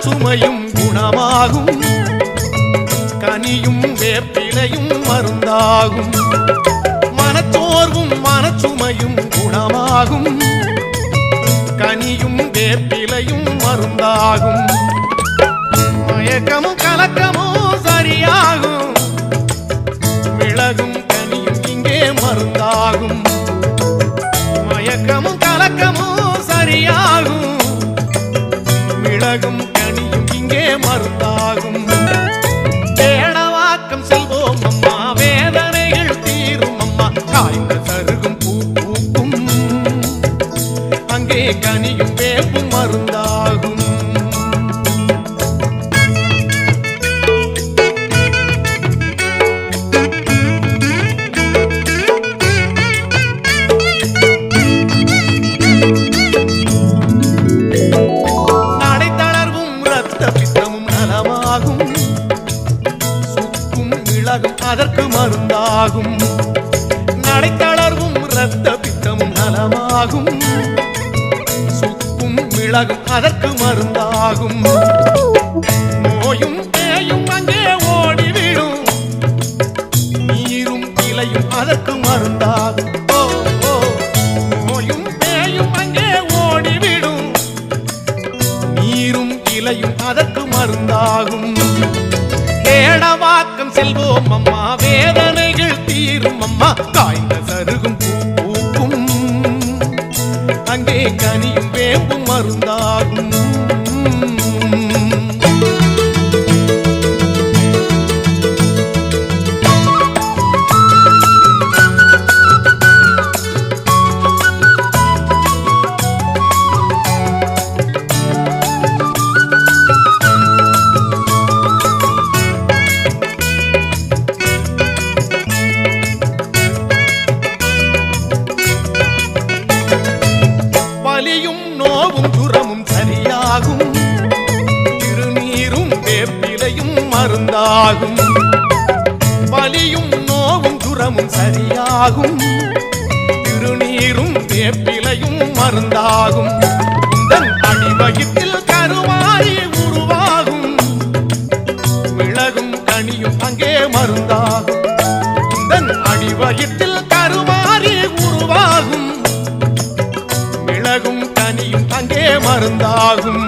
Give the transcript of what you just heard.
மனச்சுமையும் குணமாகும். கனியும் வேப்பிலையும் மருந்தாகும். மனச்சோர்வும் மனச்சுமையும் குணமாகும். கனியும் வேப்பிலையும் மருந்தாகும். மயக்கமும் கலக்கமும் சரியாகும். மிளகும் கனியும் இங்கே மருந்தாகும். மயக்கமும் கலக்கமும் சரியாகும். மிளகும் கனியும் இங்கே மருந்தாகும். தேடவாக்கம் செல்வோம் அம்மா, வேதனைகள் தீரும் அம்மா. காய்ந்த சருகும் பூ பூக்கும், அங்கே கனியும் வேப்பும் மருந்தாகும். அதற்கு மருந்தாகும். நடைத்தளர்வும் இரத்த பித்தமும் நலமாகும். சுக்கும் மிளகும் அதற்கு மருந்தாகும். நோயும் பேயும் அங்கே ஓடிவிடும். நீரும் இலையும் அதற்கு மருந்தாகும். நோயும் பேயும் அங்கே ஓடிவிடும். நீரும் இலையும் அதற்கு மருந்தாகும். தேடவாக்கம் செல்வோம் அம்மா, வேதனைகள் தீரும் அம்மா. காய்ந்த சருகும் பூ பூக்கும், அங்கே கனியும் வேம்பும் மருந்தாகும். வலியும் நோவும் துரமும் சரியாகும். திருநீரும் வேப்பிலையும் மருந்தாகும். வலியும் நோவும் துரமும் சரியாகும். திருநீரும் வேப்பிலையும் மருந்தாகும். உந்தன் அடிவயிற்றில் கருவாய் உருவாகும். மிளகும் கனியும் அங்கே மருந்தாகும். உந்தன் அடிவயிற்றில் கருவாரி உருவாகும். மிளகும் கனியும் அங்கே மருந்தாகும்.